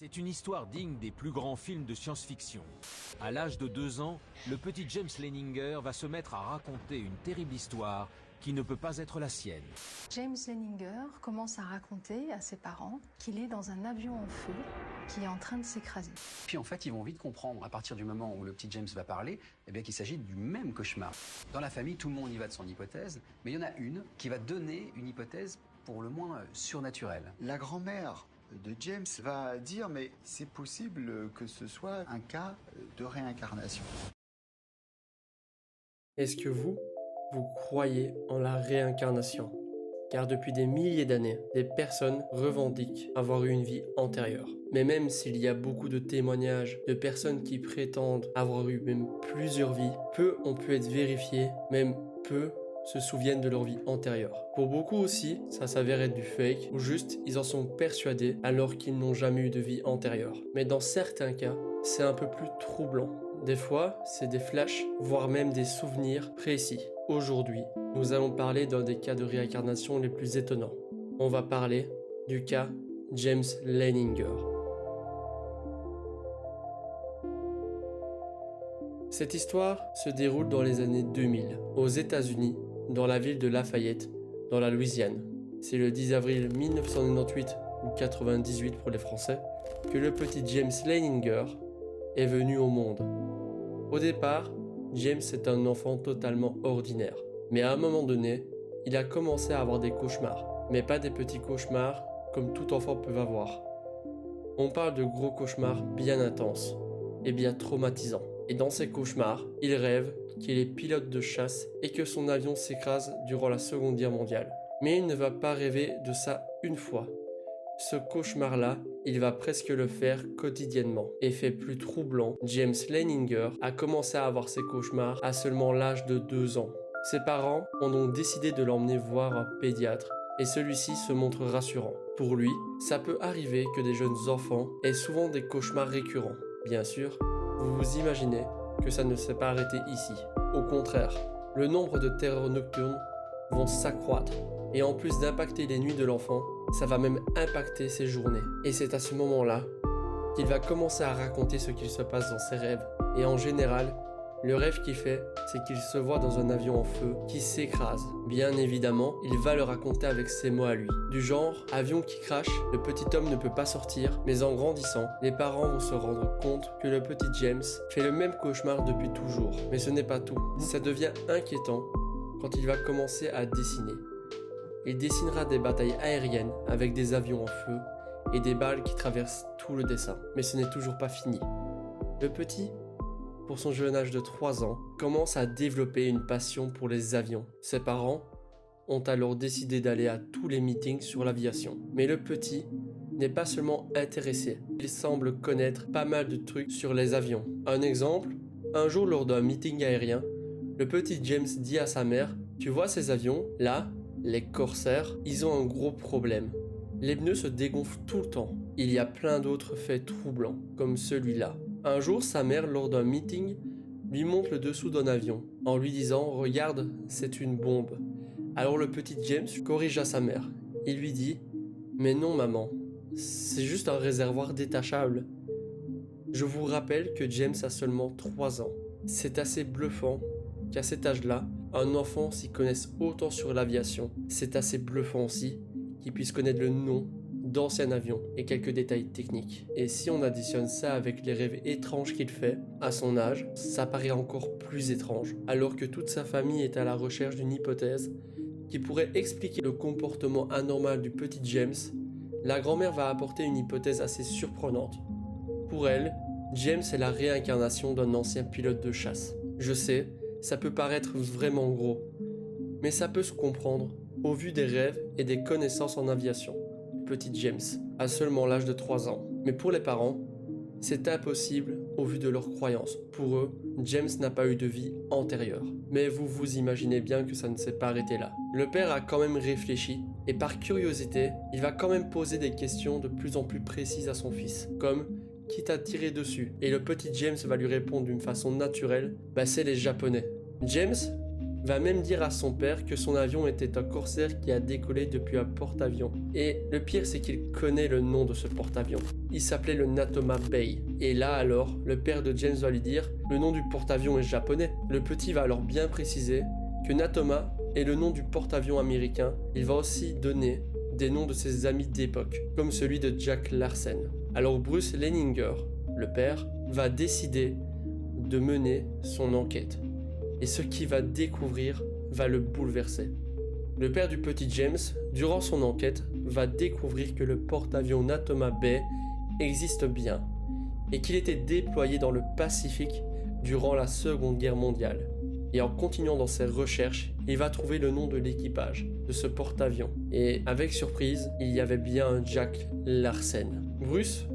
C'est une histoire digne des plus grands films de science-fiction. À l'âge de 2 ans, le petit James Leininger va se mettre à raconter une terrible histoire qui ne peut pas être la sienne. James Leininger commence à raconter à ses parents qu'il est dans un avion en feu qui est en train de s'écraser. Puis en fait, ils vont vite comprendre, à partir du moment où le petit James va parler, eh bien qu'il s'agit du même cauchemar. Dans la famille, tout le monde y va de son hypothèse, mais il y en a une qui va donner une hypothèse pour le moins surnaturelle. La grand-mère de James va dire mais c'est possible que ce soit un cas de réincarnation. Est-ce que vous croyez en la réincarnation? Car depuis des milliers d'années, des personnes revendiquent avoir eu une vie antérieure. Mais même s'il y a beaucoup de témoignages de personnes qui prétendent avoir eu même plusieurs vies, peu ont pu être vérifiés, même peu se souviennent de leur vie antérieure. Pour beaucoup aussi, ça s'avère être du fake, ou juste ils en sont persuadés alors qu'ils n'ont jamais eu de vie antérieure. Mais dans certains cas, c'est un peu plus troublant. Des fois, c'est des flashs, voire même des souvenirs précis. Aujourd'hui, nous allons parler d'un des cas de réincarnation les plus étonnants. On va parler du cas James Leininger. Cette histoire se déroule dans les années 2000, aux États-Unis, dans la ville de Lafayette, dans la Louisiane. C'est le 10 avril 1998, ou 98 pour les Français, que le petit James Leininger est venu au monde. Au départ, James est un enfant totalement ordinaire. Mais à un moment donné, il a commencé à avoir des cauchemars. Mais pas des petits cauchemars comme tout enfant peut avoir. On parle de gros cauchemars bien intenses et bien traumatisants. Et dans ces cauchemars, il rêve qu'il est pilote de chasse et que son avion s'écrase durant la Seconde Guerre mondiale. Mais il ne va pas rêver de ça une fois. Ce cauchemar-là, il va presque le faire quotidiennement. Effet plus troublant, James Leininger a commencé à avoir ses cauchemars à seulement l'âge de 2 ans. Ses parents ont donc décidé de l'emmener voir un pédiatre et celui-ci se montre rassurant. Pour lui, ça peut arriver que des jeunes enfants aient souvent des cauchemars récurrents. Bien sûr, vous vous imaginez que ça ne s'est pas arrêté ici. Au contraire, le nombre de terreurs nocturnes vont s'accroître et en plus d'impacter les nuits de l'enfant, ça va même impacter ses journées. Et c'est à ce moment-là qu'il va commencer à raconter ce qu'il se passe dans ses rêves. Et en général, le rêve qu'il fait, c'est qu'il se voit dans un avion en feu qui s'écrase. Bien évidemment, il va le raconter avec ses mots à lui. Du genre, avion qui crache, le petit homme ne peut pas sortir, mais en grandissant, les parents vont se rendre compte que le petit James fait le même cauchemar depuis toujours. Mais ce n'est pas tout. Ça devient inquiétant quand il va commencer à dessiner. Il dessinera des batailles aériennes avec des avions en feu et des balles qui traversent tout le dessin. Mais ce n'est toujours pas fini. Le petit, pour son jeune âge de 3 ans, commence à développer une passion pour les avions. Ses parents ont alors décidé d'aller à tous les meetings sur l'aviation. Mais le petit n'est pas seulement intéressé, il semble connaître pas mal de trucs sur les avions. Un exemple, un jour lors d'un meeting aérien, le petit James dit à sa mère « Tu vois ces avions, là, les Corsair, ils ont un gros problème. Les pneus se dégonflent tout le temps. Il y a plein d'autres faits troublants, comme celui-là. » Un jour, sa mère, lors d'un meeting, lui montre le dessous d'un avion, en lui disant « Regarde, c'est une bombe. » Alors le petit James corrigea sa mère. Il lui dit « Mais non maman, c'est juste un réservoir détachable. » Je vous rappelle que James a seulement 3 ans. C'est assez bluffant qu'à cet âge-là, un enfant s'y connaisse autant sur l'aviation. C'est assez bluffant aussi qu'il puisse connaître le nom d'anciens avions et quelques détails techniques. Et si on additionne ça avec les rêves étranges qu'il fait, à son âge, ça paraît encore plus étrange. Alors que toute sa famille est à la recherche d'une hypothèse qui pourrait expliquer le comportement anormal du petit James, la grand-mère va apporter une hypothèse assez surprenante. Pour elle, James est la réincarnation d'un ancien pilote de chasse. Je sais, ça peut paraître vraiment gros, mais ça peut se comprendre au vu des rêves et des connaissances en aviation. Petit James a seulement l'âge de 3 ans. Mais pour les parents, c'est impossible au vu de leurs croyances. Pour eux, James n'a pas eu de vie antérieure. Mais vous vous imaginez bien que ça ne s'est pas arrêté là. Le père a quand même réfléchi et par curiosité, il va quand même poser des questions de plus en plus précises à son fils, comme « Qui t'a tiré dessus ?» Et le petit James va lui répondre d'une façon naturelle « Bah c'est les Japonais. » James va même dire à son père que son avion était un Corsair qui a décollé depuis un porte-avions. Et le pire, c'est qu'il connaît le nom de ce porte-avions. Il s'appelait le Natoma Bay. Et là alors, le père de James va lui dire « Le nom du porte-avions est japonais ». Le petit va alors bien préciser que Natoma est le nom du porte-avions américain. Il va aussi donner des noms de ses amis d'époque, comme celui de Jack Larsen. Alors Bruce Leninger, le père, va décider de mener son enquête. Et ce qu'il va découvrir va le bouleverser. Le père du petit James, durant son enquête, va découvrir que le porte-avions Natoma Bay existe bien et qu'il était déployé dans le Pacifique durant la Seconde Guerre mondiale. Et en continuant dans ses recherches, il va trouver le nom de l'équipage de ce porte-avions. Et avec surprise, il y avait bien un Jack Larsen. Bruce,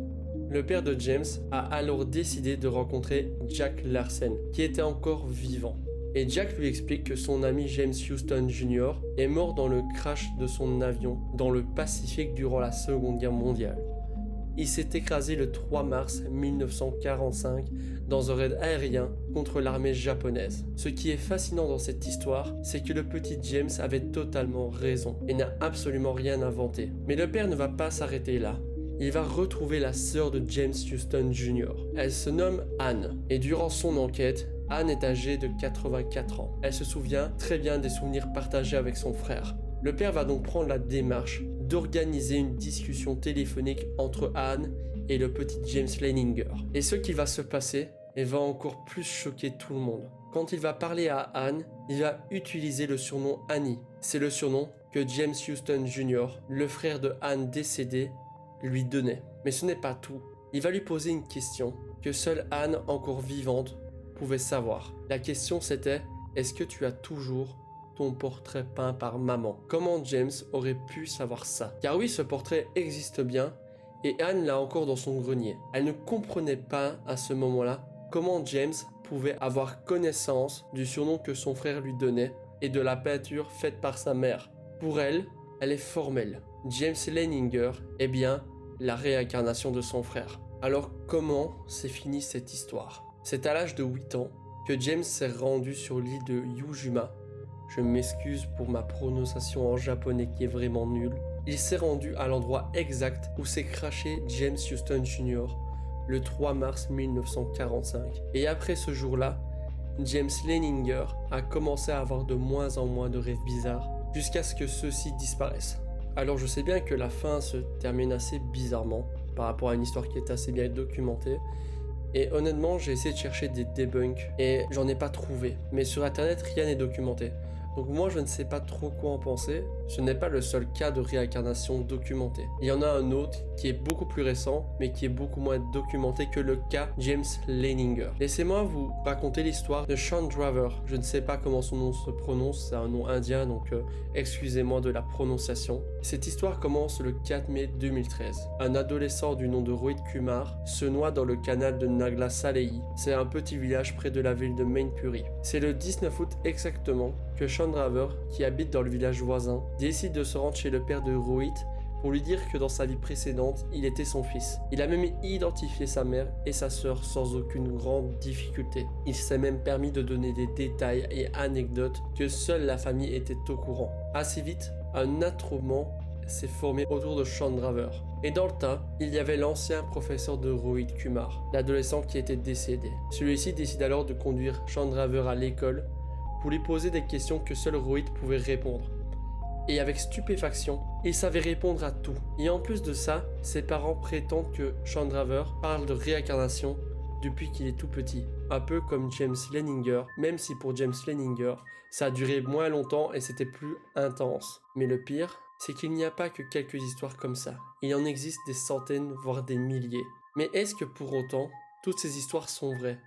le père de James, a alors décidé de rencontrer Jack Larsen, qui était encore vivant. Et Jack lui explique que son ami James Houston Jr. est mort dans le crash de son avion dans le Pacifique durant la Seconde Guerre mondiale. Il s'est écrasé le 3 mars 1945 dans un raid aérien contre l'armée japonaise. Ce qui est fascinant dans cette histoire, c'est que le petit James avait totalement raison et n'a absolument rien inventé. Mais le père ne va pas s'arrêter là. Il va retrouver la sœur de James Houston Jr. Elle se nomme Anne et durant son enquête, Anne est âgée de 84 ans. Elle se souvient très bien des souvenirs partagés avec son frère. Le père va donc prendre la démarche d'organiser une discussion téléphonique entre Anne et le petit James Leninger. Et ce qui va se passer va encore plus choquer tout le monde. Quand il va parler à Anne, il va utiliser le surnom Annie. C'est le surnom que James Houston Jr., le frère de Anne décédée, lui donnait. Mais ce n'est pas tout. Il va lui poser une question que seule Anne, encore vivante, pouvait savoir. La question c'était « Est-ce que tu as toujours ton portrait peint par maman ?» Comment James aurait pu savoir ça? Car oui, ce portrait existe bien et Anne l'a encore dans son grenier. Elle ne comprenait pas à ce moment-là comment James pouvait avoir connaissance du surnom que son frère lui donnait et de la peinture faite par sa mère. Pour elle, elle est formelle. James Leninger est bien la réincarnation de son frère. Alors comment s'est finie cette histoire? C'est à l'âge de 8 ans que James s'est rendu sur l'île de Yujima. Je m'excuse pour ma prononciation en japonais qui est vraiment nulle. Il s'est rendu à l'endroit exact où s'est crashé James Houston Jr. le 3 mars 1945. Et après ce jour-là, James Leninger a commencé à avoir de moins en moins de rêves bizarres jusqu'à ce que ceux-ci disparaissent. Alors je sais bien que la fin se termine assez bizarrement par rapport à une histoire qui est assez bien documentée. Et honnêtement, j'ai essayé de chercher des debunks et j'en ai pas trouvé. Mais sur internet, rien n'est documenté. Donc moi, je ne sais pas trop quoi en penser. Ce n'est pas le seul cas de réincarnation documenté. Il y en a un autre qui est beaucoup plus récent, mais qui est beaucoup moins documenté que le cas James Leninger. Laissez-moi vous raconter l'histoire de Sean Driver. Je ne sais pas comment son nom se prononce, c'est un nom indien, donc excusez-moi de la prononciation. Cette histoire commence le 4 mai 2013. Un adolescent du nom de Rohit Kumar se noie dans le canal de Nagla Salei. C'est un petit village près de la ville de Mainpuri. C'est le 19 août exactement que Sean Driver, qui habite dans le village voisin, décide de se rendre chez le père de Rohit pour lui dire que dans sa vie précédente, il était son fils. Il a même identifié sa mère et sa sœur sans aucune grande difficulté. Il s'est même permis de donner des détails et anecdotes que seule la famille était au courant. Assez vite, un attroupement s'est formé autour de Sean Driver. Et dans le tas, il y avait l'ancien professeur de Rohit Kumar, l'adolescent qui était décédé. Celui-ci décide alors de conduire Sean Driver à l'école pour lui poser des questions que seul Rohit pouvait répondre. Et avec stupéfaction, il savait répondre à tout. Et en plus de ça, ses parents prétendent que Sean Driver parle de réincarnation depuis qu'il est tout petit. Un peu comme James Leninger, même si pour James Leninger, ça a duré moins longtemps et c'était plus intense. Mais le pire, c'est qu'il n'y a pas que quelques histoires comme ça. Il en existe des centaines, voire des milliers. Mais est-ce que pour autant, toutes ces histoires sont vraies?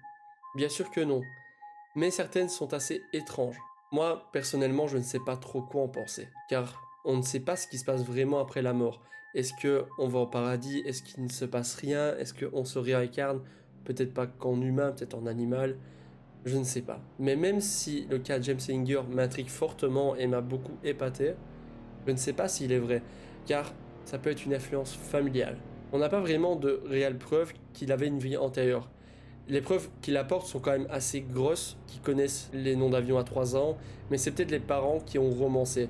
Bien sûr que non. Mais certaines sont assez étranges. Moi, personnellement, je ne sais pas trop quoi en penser, car on ne sait pas ce qui se passe vraiment après la mort. Est-ce qu'on va au paradis? Est-ce qu'il ne se passe rien? Est-ce qu'on se réincarne? Peut-être pas qu'en humain, peut-être en animal. Je ne sais pas. Mais même si le cas James Leninger m'intrigue fortement et m'a beaucoup épaté, je ne sais pas s'il est vrai, car ça peut être une influence familiale. On n'a pas vraiment de réelles preuves qu'il avait une vie antérieure. Les preuves qu'il apporte sont quand même assez grosses, qui connaissent les noms d'avions à 3 ans, mais c'est peut-être les parents qui ont romancé.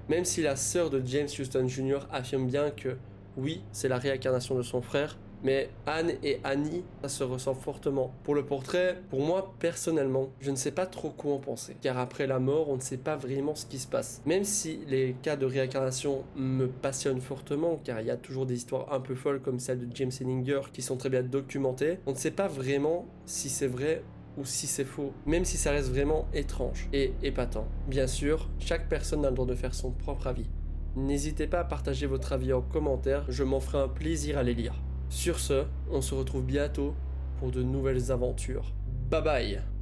Même si la sœur de James Houston Jr. affirme bien que oui, c'est la réincarnation de son frère, mais Anne et Annie, ça se ressent fortement. Pour le portrait, pour moi, personnellement, je ne sais pas trop quoi en penser. Car après la mort, on ne sait pas vraiment ce qui se passe. Même si les cas de réincarnation me passionnent fortement, car il y a toujours des histoires un peu folles comme celle de James Leninger qui sont très bien documentées, on ne sait pas vraiment si c'est vrai ou si c'est faux, même si ça reste vraiment étrange et épatant. Bien sûr, chaque personne a le droit de faire son propre avis. N'hésitez pas à partager votre avis en commentaire, je m'en ferai un plaisir à les lire. Sur ce, on se retrouve bientôt pour de nouvelles aventures. Bye bye!